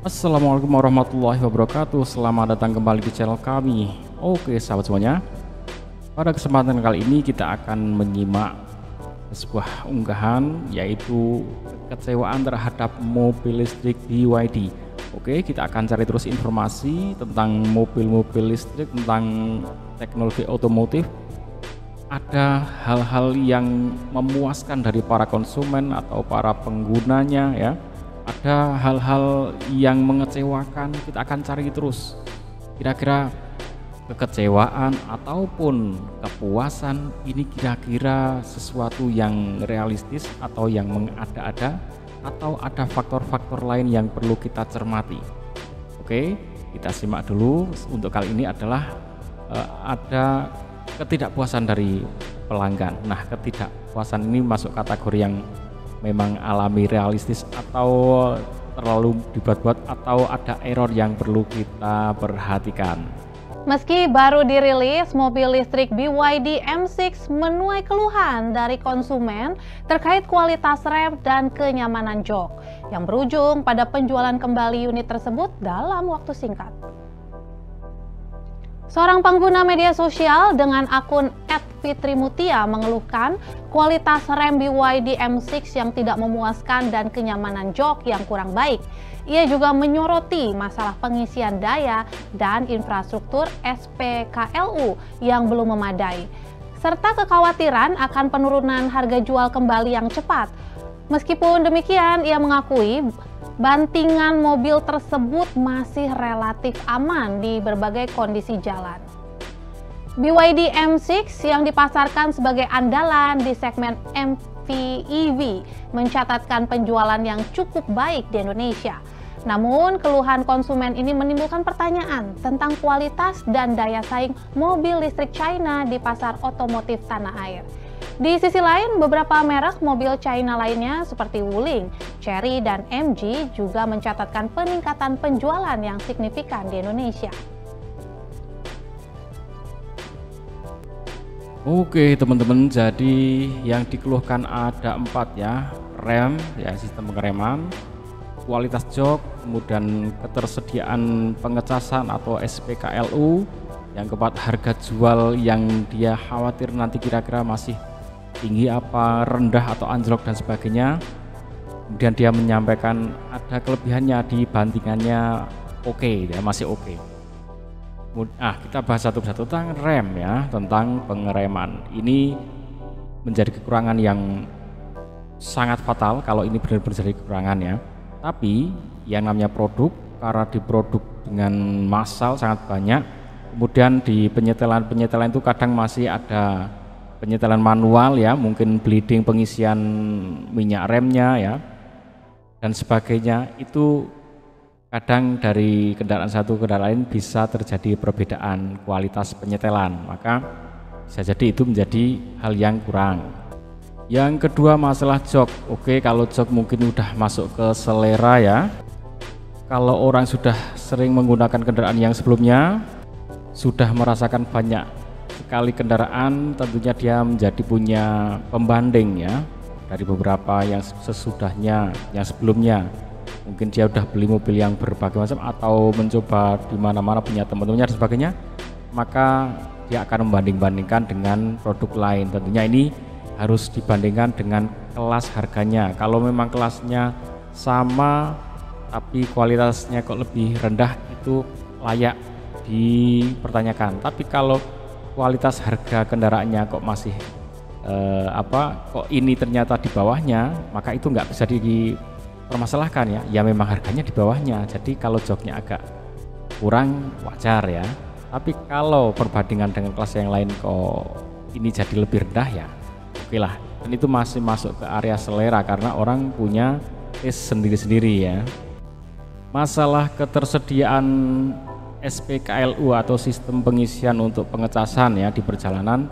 Assalamualaikum warahmatullahi wabarakatuh. Selamat datang kembali di channel kami. Oke sahabat semuanya, pada kesempatan kali ini kita akan menyimak sebuah unggahan, yaitu kekecewaan terhadap mobil listrik BYD. Oke, kita akan cari terus informasi tentang mobil-mobil listrik, tentang teknologi otomotif. Ada hal-hal yang memuaskan dari para konsumen atau para penggunanya ya. Ada hal-hal yang mengecewakan, kita akan cari terus kira-kira kekecewaan ataupun kepuasan ini kira-kira sesuatu yang realistis atau yang mengada-ada, atau ada faktor-faktor lain yang perlu kita cermati. Oke, kita simak dulu. Untuk kali ini adalah ada ketidakpuasan dari pelanggan. Nah, ketidakpuasan ini masuk kategori yang memang alami, realistis, atau terlalu dibuat-buat, atau ada error yang perlu kita perhatikan. Meski baru dirilis, mobil listrik BYD M6 menuai keluhan dari konsumen terkait kualitas rem dan kenyamanan jok, yang berujung pada penjualan kembali unit tersebut dalam waktu singkat. Seorang pengguna media sosial dengan akun @fitrimutia mengeluhkan kualitas rem BYD M6 yang tidak memuaskan dan kenyamanan jok yang kurang baik. Ia juga menyoroti masalah pengisian daya dan infrastruktur SPKLU yang belum memadai, serta kekhawatiran akan penurunan harga jual kembali yang cepat. Meskipun demikian, ia mengakui bantingan mobil tersebut masih relatif aman di berbagai kondisi jalan. BYD M6 yang dipasarkan sebagai andalan di segmen MPEV mencatatkan penjualan yang cukup baik di Indonesia. Namun, keluhan konsumen ini menimbulkan pertanyaan tentang kualitas dan daya saing mobil listrik China di pasar otomotif tanah air. Di sisi lain, beberapa merek mobil China lainnya seperti Wuling, Chery, dan MG juga mencatatkan peningkatan penjualan yang signifikan di Indonesia. Oke teman-teman, jadi yang dikeluhkan ada 4 ya: rem, ya sistem pengereman, kualitas jok, kemudian ketersediaan pengecasan atau SPKLU, yang keempat harga jual yang dia khawatir nanti kira-kira masih tinggi apa, rendah atau anjlok dan sebagainya. Kemudian dia menyampaikan ada kelebihannya di bantingannya oke, ya masih oke. Kita bahas satu-satu tentang rem ya, tentang pengereman. Ini menjadi kekurangan yang sangat fatal kalau ini benar-benar jadi kekurangan ya. Tapi yang namanya produk, karena diproduk dengan massal sangat banyak, kemudian di penyetelan itu kadang masih ada penyetelan manual ya, mungkin bleeding pengisian minyak remnya ya dan sebagainya. Itu kadang dari kendaraan satu ke kendaraan lain bisa terjadi perbedaan kualitas penyetelan, maka bisa jadi itu menjadi hal yang kurang. Yang kedua masalah jok. Oke, kalau jok mungkin udah masuk ke selera ya. Kalau orang sudah sering menggunakan kendaraan yang sebelumnya, sudah merasakan banyak sekali kendaraan, tentunya dia menjadi punya pembanding ya dari beberapa yang sesudahnya, yang sebelumnya. Mungkin dia udah beli mobil yang berbagai macam atau mencoba di mana-mana, punya teman-temannya dan sebagainya, maka dia akan membanding-bandingkan dengan produk lain. Tentunya ini harus dibandingkan dengan kelas harganya. Kalau memang kelasnya sama tapi kualitasnya kok lebih rendah, itu layak dipertanyakan. Tapi kalau kualitas harga kendaraannya kok masih kok ini ternyata di bawahnya, maka itu nggak bisa dipermasalahkan ya. Ya memang harganya di bawahnya, jadi kalau joknya agak kurang wajar ya. Tapi kalau perbandingan dengan kelas yang lain kok ini jadi lebih rendah ya oke lah. Dan itu masih masuk ke area selera karena orang punya taste sendiri-sendiri ya. Masalah ketersediaan SPKLU atau sistem pengisian untuk pengecasan ya di perjalanan,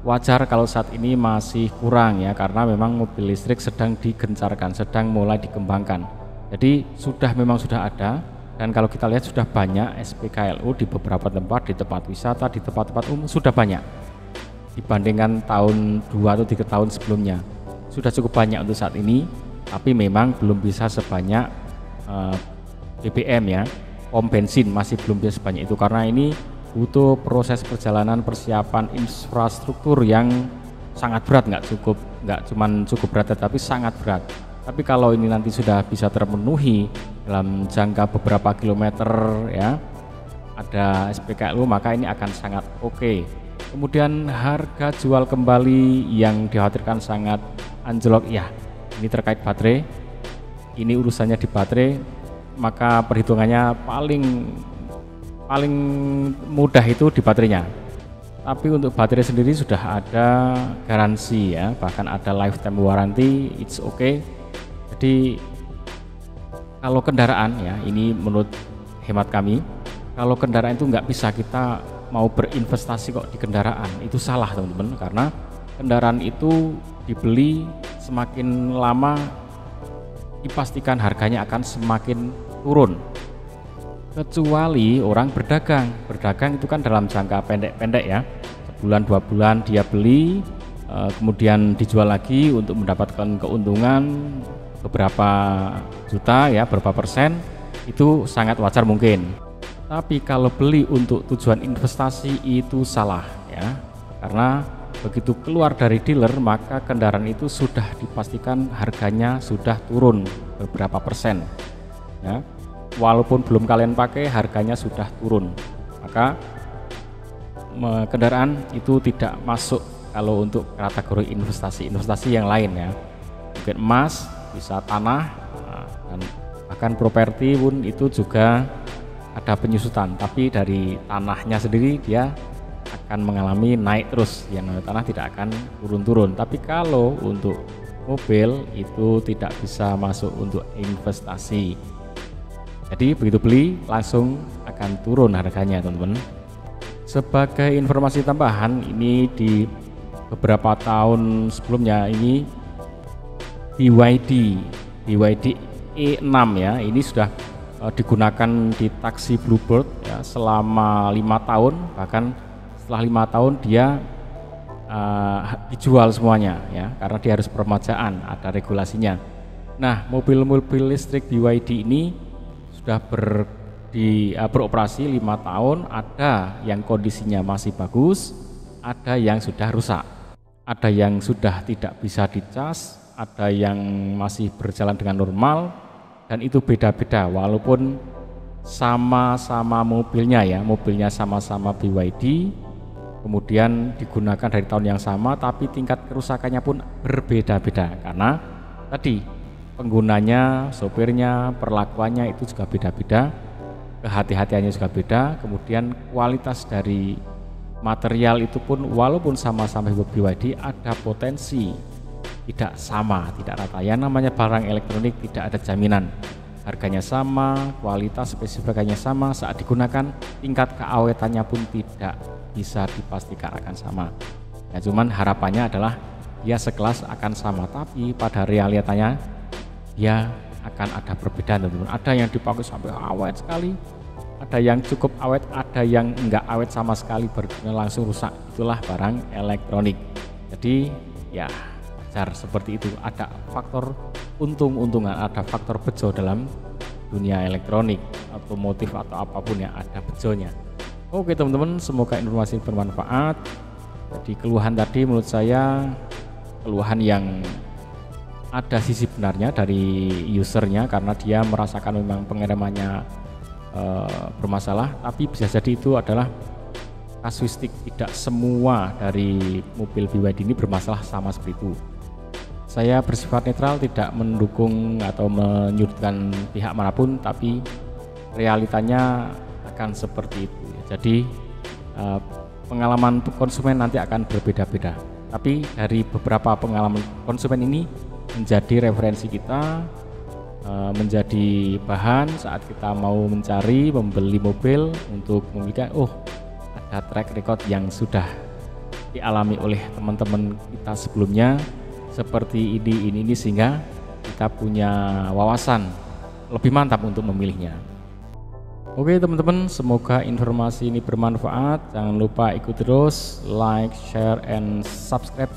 wajar kalau saat ini masih kurang ya, karena memang mobil listrik sedang digencarkan, sedang mulai dikembangkan. Jadi memang sudah ada, dan kalau kita lihat sudah banyak SPKLU di beberapa tempat, di tempat wisata, di tempat-tempat umum sudah banyak dibandingkan tahun 2 atau 3 tahun sebelumnya. Sudah cukup banyak untuk saat ini, tapi memang belum bisa sebanyak BBM ya, pom bensin masih belum bisa sebanyak itu karena ini butuh proses perjalanan persiapan infrastruktur yang sangat berat, nggak cuman cukup berat tetapi sangat berat. Tapi kalau ini nanti sudah bisa terpenuhi dalam jangka beberapa kilometer ya, ada SPKLU, maka ini akan sangat oke. Kemudian harga jual kembali yang dikhawatirkan sangat anjlok ya, ini terkait baterai. Ini urusannya di baterai, maka perhitungannya paling mudah itu di baterainya. Tapi untuk baterai sendiri sudah ada garansi ya, bahkan ada lifetime warranty, it's okay. Jadi kalau kendaraan ya, ini menurut hemat kami, kalau kendaraan itu nggak bisa kita mau berinvestasi kok di kendaraan, itu salah teman-teman, karena kendaraan itu dibeli semakin lama dipastikan harganya akan semakin turun, kecuali orang berdagang itu kan dalam jangka pendek-pendek ya, sebulan 2 bulan dia beli, kemudian dijual lagi untuk mendapatkan keuntungan beberapa juta ya, berapa persen, itu sangat wajar mungkin. Tapi kalau beli untuk tujuan investasi itu salah ya, karena begitu keluar dari dealer maka kendaraan itu sudah dipastikan harganya sudah turun beberapa persen ya, walaupun belum kalian pakai harganya sudah turun, maka kendaraan itu tidak masuk kalau untuk kategori investasi yang lain ya, mungkin emas, bisa tanah, dan bahkan properti pun itu juga ada penyusutan, tapi dari tanahnya sendiri dia akan mengalami naik terus, yang tanah tidak akan turun-turun. Tapi kalau untuk mobil itu tidak bisa masuk untuk investasi, jadi begitu beli langsung akan turun harganya teman-teman. Sebagai informasi tambahan, ini di beberapa tahun sebelumnya ini BYD E6 ya, ini sudah digunakan di taksi Bluebird ya, selama 5 tahun, bahkan setelah 5 tahun dia dijual semuanya ya, karena dia harus permajaan, ada regulasinya. Nah, mobil-mobil listrik BYD ini sudah beroperasi 5 tahun, ada yang kondisinya masih bagus, ada yang sudah rusak, ada yang sudah tidak bisa dicas, ada yang masih berjalan dengan normal, dan itu beda-beda walaupun sama-sama mobilnya ya, mobilnya sama-sama BYD, kemudian digunakan dari tahun yang sama, tapi tingkat kerusakannya pun berbeda-beda karena tadi penggunanya, sopirnya, perlakuannya itu juga beda-beda, kehati-hatiannya juga beda, kemudian kualitas dari material itu pun walaupun sama-sama BYD ada potensi tidak sama, tidak rata. Yang namanya barang elektronik tidak ada jaminan, harganya sama, kualitas spesifikasinya sama, saat digunakan tingkat keawetannya pun tidak bisa dipastikan akan sama. Ya, cuman harapannya adalah dia sekelas akan sama, tapi pada realitanya dia akan ada perbedaan teman-teman. Ada yang dipakai sampai awet sekali, ada yang cukup awet, ada yang enggak awet sama sekali, berguna langsung rusak. Itulah barang elektronik. Jadi ya wajar seperti itu, ada faktor untung-untungan, ada faktor bejo dalam dunia elektronik, otomotif atau apapun yang ada bejonya. Oke teman-teman, semoga informasi bermanfaat. Jadi keluhan tadi menurut saya keluhan yang ada sisi benarnya dari usernya, karena dia merasakan memang pengeremannya bermasalah, tapi bisa jadi itu adalah kasuistik, tidak semua dari mobil BYD ini bermasalah sama seperti itu. Saya bersifat netral, tidak mendukung atau menyudutkan pihak manapun, tapi realitanya akan seperti itu. Jadi pengalaman konsumen nanti akan berbeda-beda, tapi dari beberapa pengalaman konsumen ini menjadi referensi kita, menjadi bahan saat kita mau mencari membeli mobil untuk memiliki, ada track record yang sudah dialami oleh teman-teman kita sebelumnya seperti ini, sehingga kita punya wawasan lebih mantap untuk memilihnya. Oke teman-teman, semoga informasi ini bermanfaat. Jangan lupa ikuti terus, like, share, and subscribe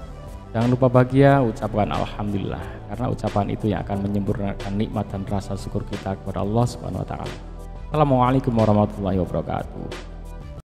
Jangan lupa bahagia, ucapkan alhamdulillah, karena ucapan itu yang akan menyempurnakan nikmat dan rasa syukur kita kepada Allah Subhanahu wa taala. Assalamualaikum warahmatullahi wabarakatuh.